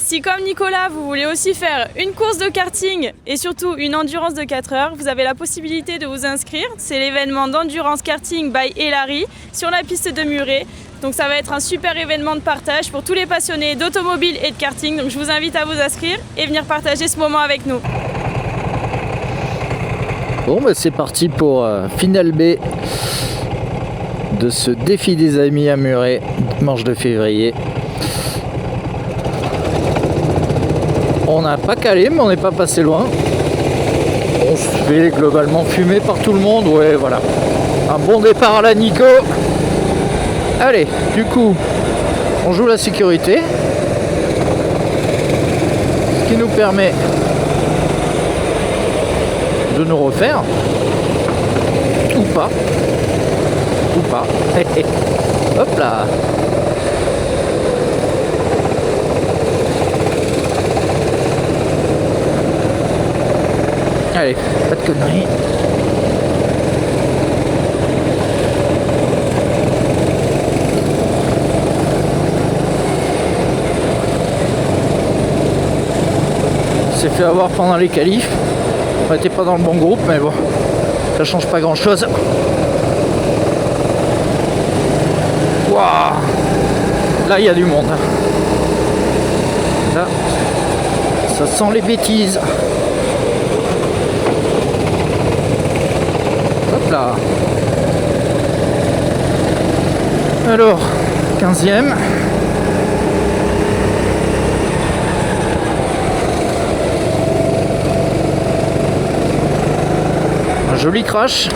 Si comme Nicolas, vous voulez aussi faire une course de karting et surtout une endurance de 4 heures, vous avez la possibilité de vous inscrire. C'est l'événement d'endurance karting by Elari sur la piste de Muret. Donc ça va être un super événement de partage pour tous les passionnés d'automobile et de karting. Donc je vous invite à vous inscrire et venir partager ce moment avec nous. Bon, bah c'est parti pour Finale B de ce défi des amis à Muret, dimanche de février. On n'a pas calé, mais on n'est pas passé loin. On se fait globalement fumer par tout le monde. Ouais, voilà. Un bon départ à la Nico. Allez, du coup, on joue la sécurité. Ce qui nous permet de nous refaire. Ou pas. Ou pas. Hop là. Allez, pas de conneries. On s'est fait avoir pendant les qualifs. On n'était pas dans le bon groupe, mais bon, ça change pas grand chose. Waouh! Là, il y a du monde. Là, ça sent les bêtises. Hop là. Alors, 15e. Un joli crash.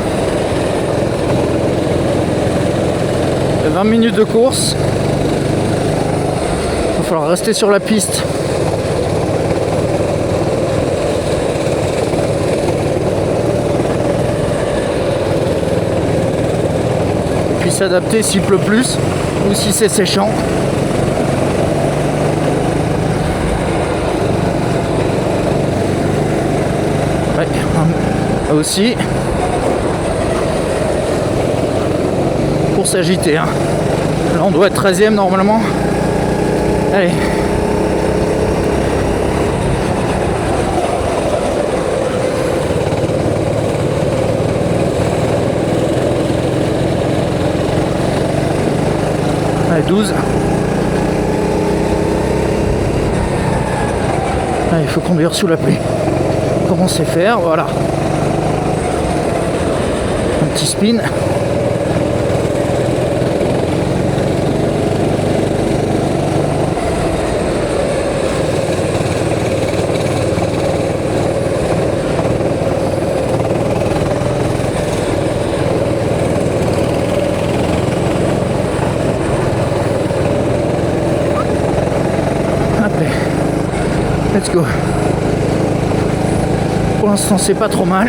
20 minutes de course. Il va falloir rester sur la piste. Et puis s'adapter s'il pleut plus ou si c'est séchant. Ouais, aussi. Pour s'agiter. Hein. Là on doit être 13e normalement. Allez. Allez, 12. Allez, il faut conduire sous la pluie. Comment c'est faire, voilà. Un petit spin. Let's go. Pour l'instant c'est pas trop mal.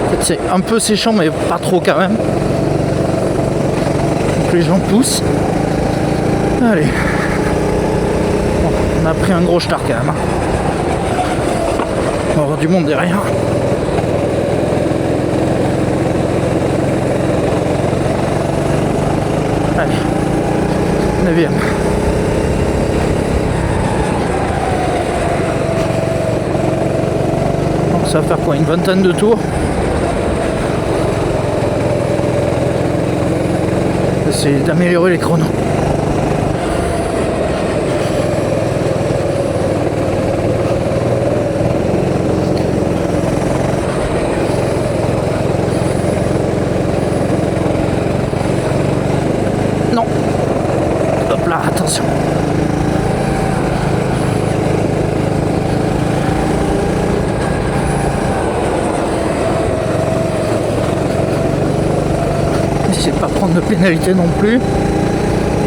En fait, c'est un peu séchant mais pas trop quand même. Donc les gens poussent. Allez. Bon, on a pris un gros start quand même. On va avoir du monde derrière. Allez. 9e. Ça va faire quoi, une vingtaine de tours. Essayer d'améliorer les chronos. Non. Hop là, attention. Pas prendre de pénalité non plus.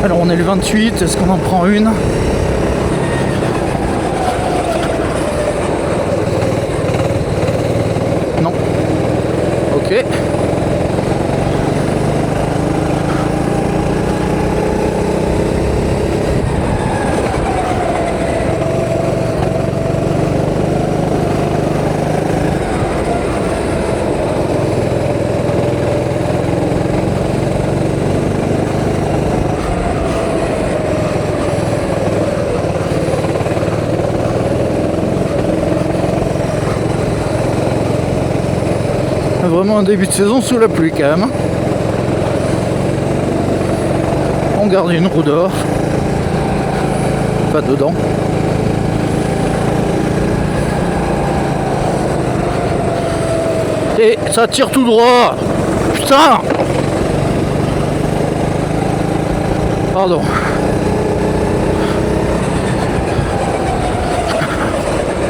Alors on est le 28, est-ce qu'on en prend une? Non. Ok. Vraiment un début de saison sous la pluie quand même. On garde une roue dehors. Pas dedans. Et ça tire tout droit. Putain. Pardon.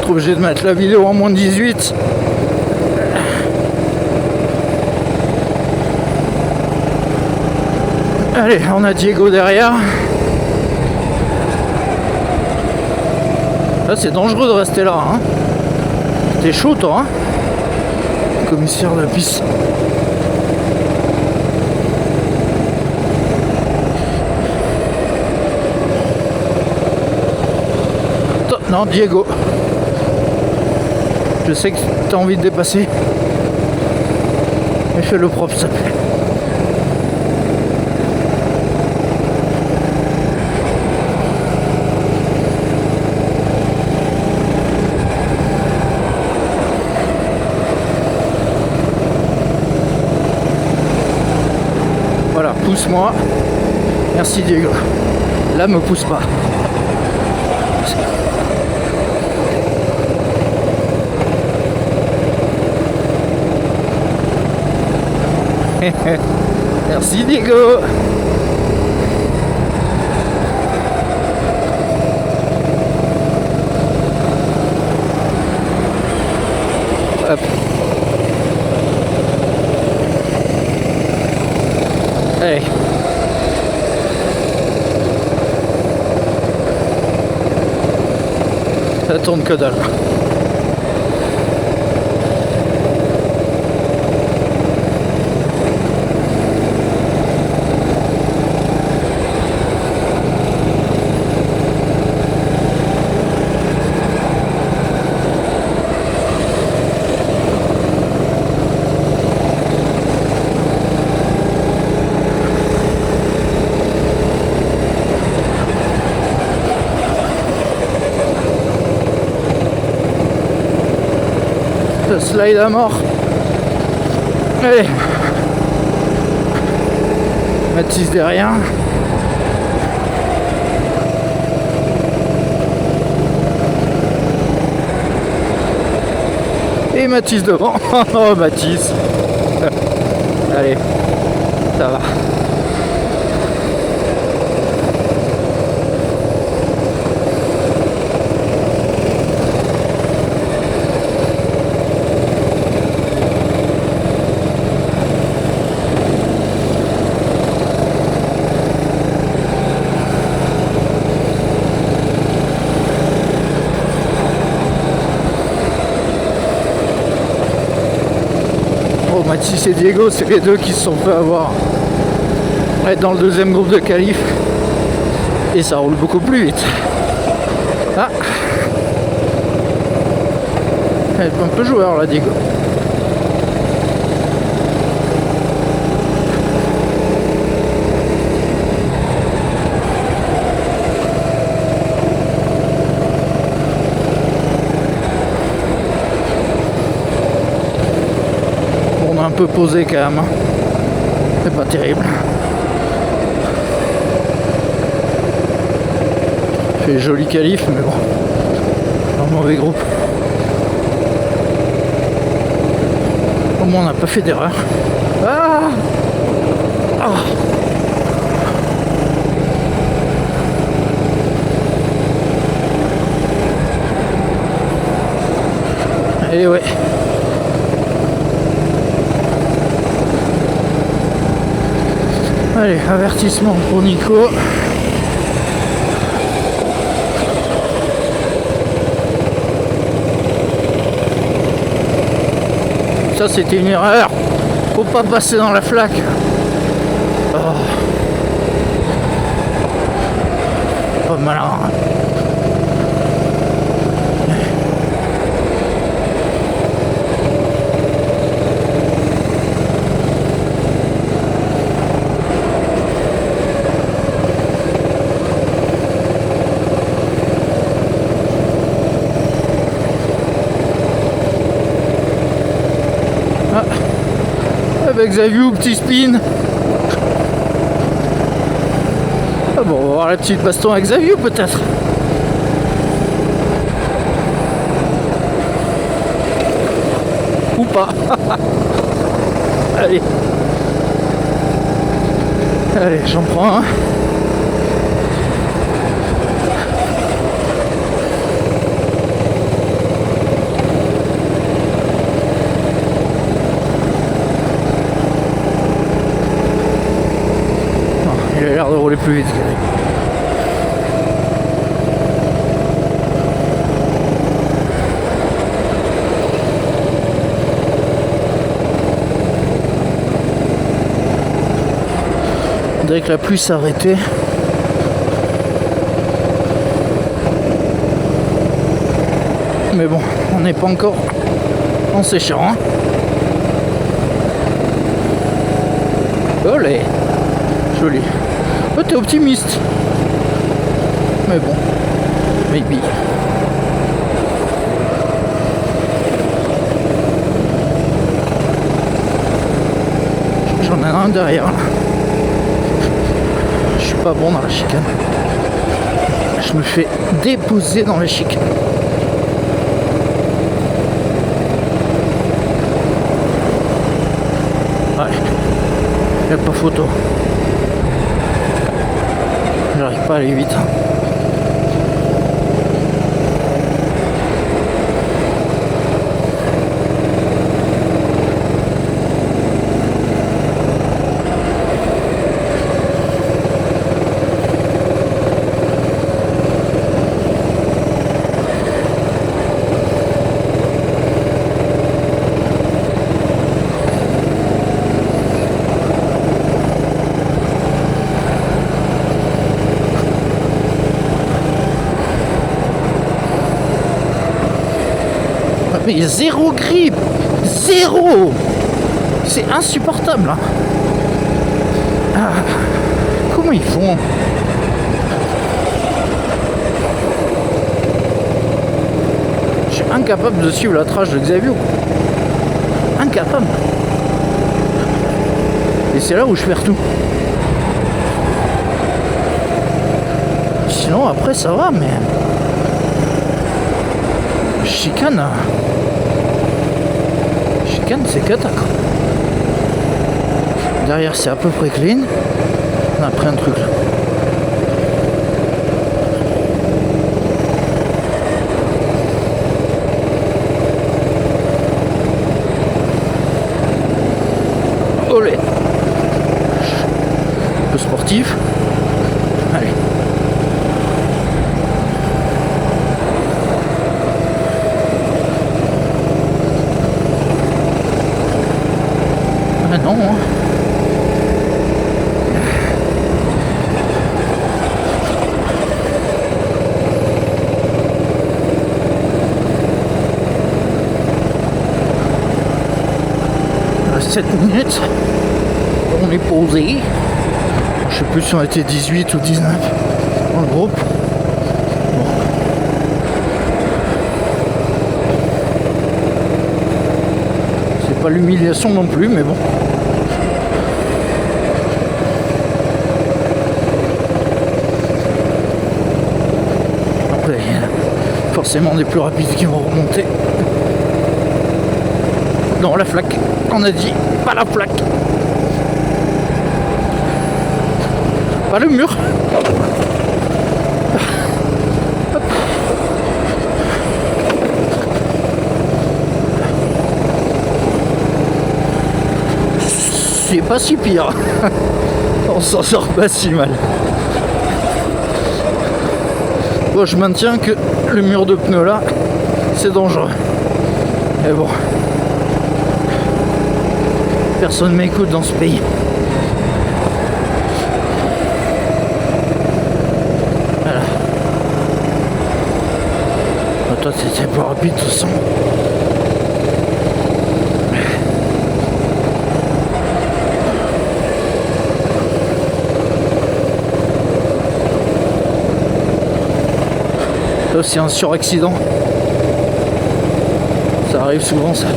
Trop obligé de mettre la vidéo en moins de 18. Allez, on a Diego derrière. Là, c'est dangereux de rester là. Hein. T'es chaud, toi, hein, commissaire de la piste. Non, Diego. Je sais que t'as envie de dépasser. Mais fais-le propre, s'il te plaît. Voilà, pousse-moi. Merci Diego. Là, me pousse pas. Merci Diego. Hop. Allez. Ça tourne que dalle. Slide à mort. Allez. Mathis derrière. Et Mathis devant. Oh Mathis. Allez. Ça va. Mathis et Diego, c'est les deux qui se sont fait avoir dans le deuxième groupe de qualif et ça roule beaucoup plus vite. Ah, elle est un peu joueur là, Diego. Un peu posé quand même, c'est pas terrible. Fait joli qualif, mais bon, un mauvais groupe. Au moins on n'a pas fait d'erreur. Ah, ah. Et ouais. Allez, avertissement pour Nico. Ça c'était une erreur. Faut pas passer dans la flaque. Oh, oh malin. Ah. bah Xavier, petit spin. Ah bon, on va voir la petite baston avec Xavier peut-être. Ou pas. Allez. Allez, j'en prends un. Il a l'air de rouler plus vite. On dirait que la pluie s'est arrêtée. Mais bon, on n'est pas encore en séchant. Hein. Olé, joli. Oh, t'es optimiste. Mais bon, maybe. J'en ai un derrière. Je suis pas bon dans la chicane. Je me fais déposer dans les chicanes. Ouais, y'a pas photo. J'arrive pas à aller vite. Mais il y a zéro grippe. Zéro. C'est insupportable. Hein. Ah, comment ils font? Je suis incapable de suivre la trace de Xavier. Incapable. Et c'est là où je perds tout. Sinon après ça va, mais chicane c'est cata. Derrière c'est à peu près clean. On a pris un truc là. Olé. Un peu sportif. Allez. Ah non, hein. Il reste 7 minutes. On est posé. Je sais plus si on était 18 ou 19 dans le groupe. Bon. C'est pas l'humiliation non plus, mais bon. Après, forcément des plus rapides qui vont remonter. Non, la flaque, on a dit, pas la flaque. Pas le mur. Hop. C'est pas si pire. On s'en sort pas si mal. Bon, je maintiens que le mur de pneus là, c'est dangereux. Mais bon, personne m'écoute dans ce pays. Voilà. Bon, toi, c'était plus rapide de toute façon. Là, c'est un suraccident. Ça arrive souvent, ça.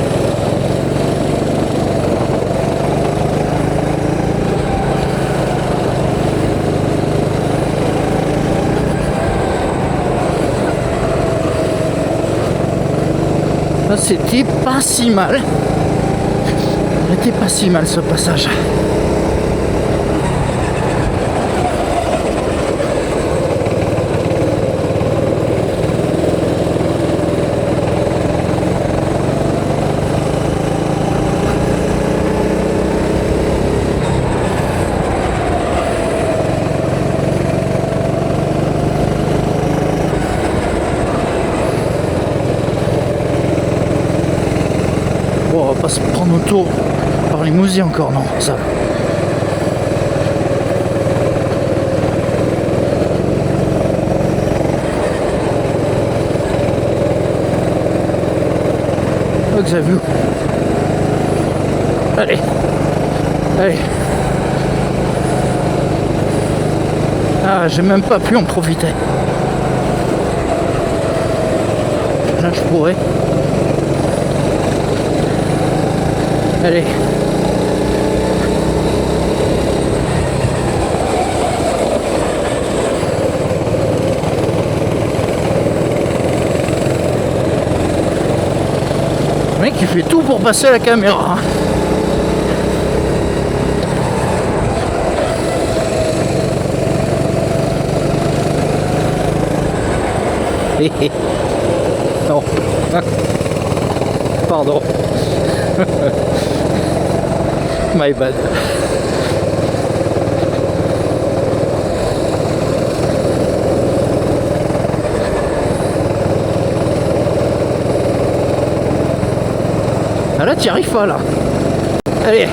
Là, c'était pas si mal. C'était pas si mal ce passage. Bon, on va pas se prendre autour par les mousies encore, non, ça. Oh, Xavier. Allez. Allez. Ah, j'ai même pas pu en profiter. Là, je pourrais. Allez. Le mec il fait tout pour passer à la caméra. Non. Pardon. My bad. Ah là, t'y arrives pas là. Allez.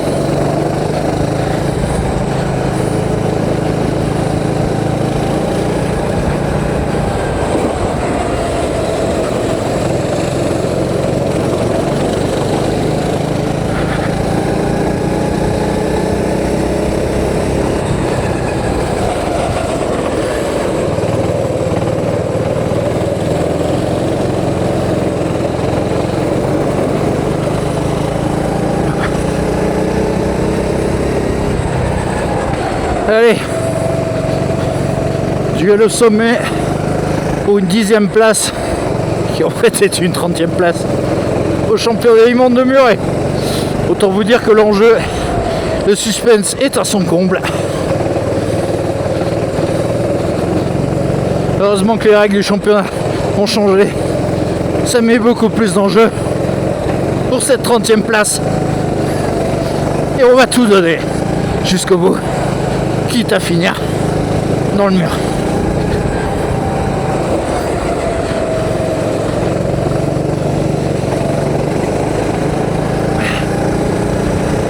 Allez, duel au sommet pour une 10e place, qui en fait est une 30e place au championnat du monde de Muret. Autant vous dire que l'enjeu, le suspense est à son comble. Heureusement que les règles du championnat ont changé. Ça met beaucoup plus d'enjeu pour cette 30e place. Et on va tout donner jusqu'au bout, quitte à finir dans le mur.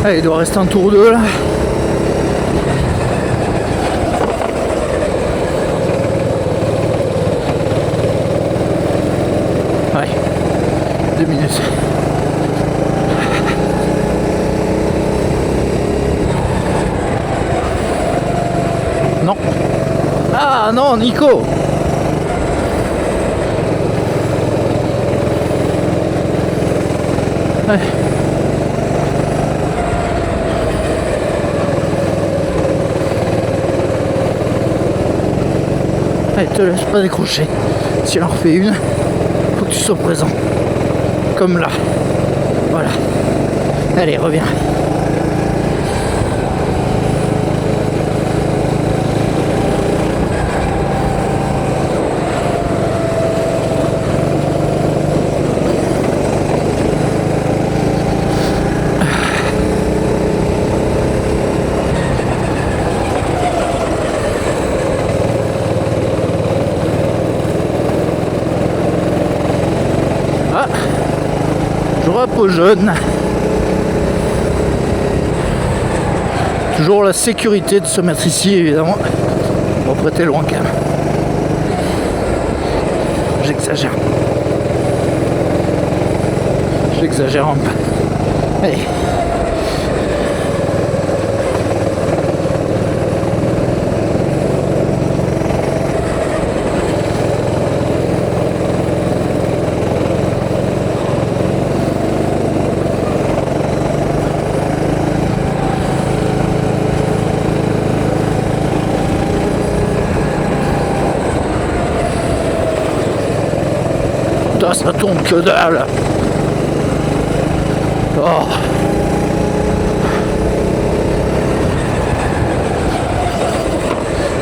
Allez, il doit rester un tour ou deux là. Ouais, 2 minutes. Non. Ah non, Nico. Ouais. Allez, te laisse pas décrocher. Si on en refait une, faut que tu sois présent. Comme là. Voilà. Allez, reviens. Aux jeunes. Toujours la sécurité de se mettre ici, évidemment. Bon, prêter loin quand même. J'exagère. J'exagère un peu. Allez. Ça tourne que dalle. Oh.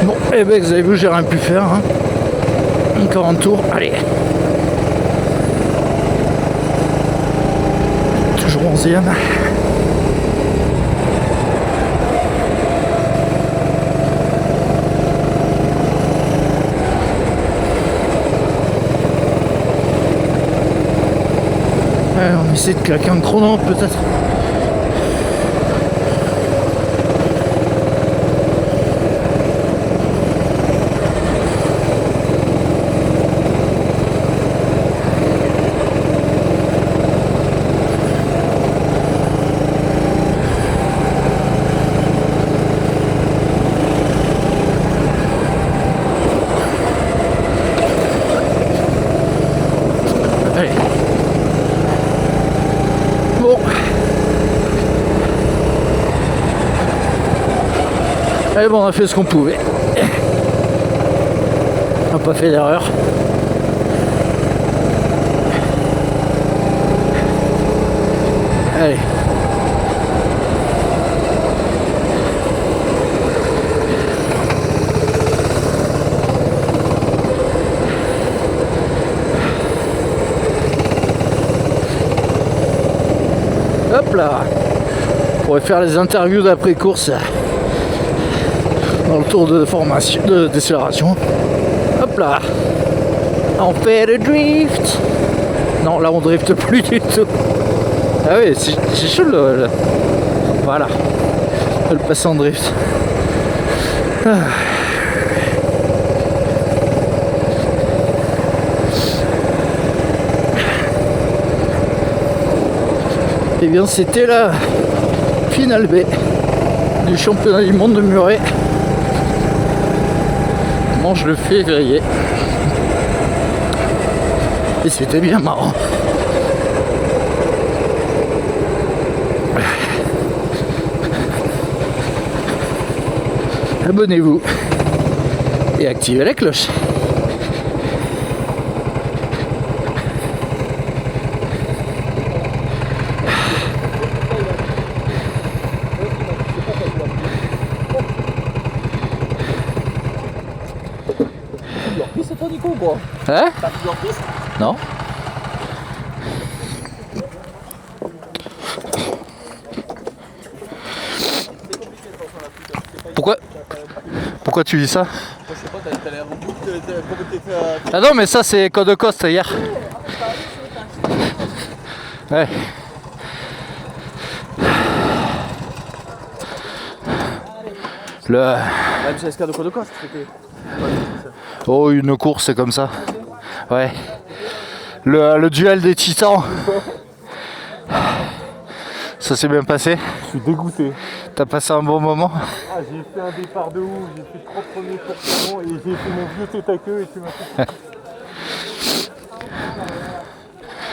Bon, eh ben vous avez vu, j'ai rien pu faire. Hein. 40 tours, allez. Toujours 11e. On essaie de claquer un chrono peut-être. Allez. Bon. Allez, bon, on a fait ce qu'on pouvait. On n'a pas fait d'erreur. Allez. Hop là. On pourrait faire les interviews d'après-course dans le tour de formation, de décélération. Hop là. On fait le drift. Non, là on drift plus du tout. Ah oui, c'est chaud le... Voilà. Le passer en drift. Ah. Et bien c'était la finale B du championnat du monde de Muret. Manche de février. Et c'était bien marrant. Abonnez-vous et activez la cloche. C'est toi Nico quoi? Hein? T'as plusieurs pistes? Non. Pourquoi tu dis ça? Je sais pas, t'as l'air au bout de... Ah non, mais ça c'est Code Coste hier. Ouais. Le... La MCSK de Code Coste, c'était... Oh, une course c'est comme ça. Ouais. Le duel des titans. Ça s'est bien passé? Je suis dégoûté. T'as passé un bon moment? Ah, j'ai fait un départ de ouf, j'ai fait 3 premiers tours et j'ai fait mon vieux tête à queue et tu m'as fait...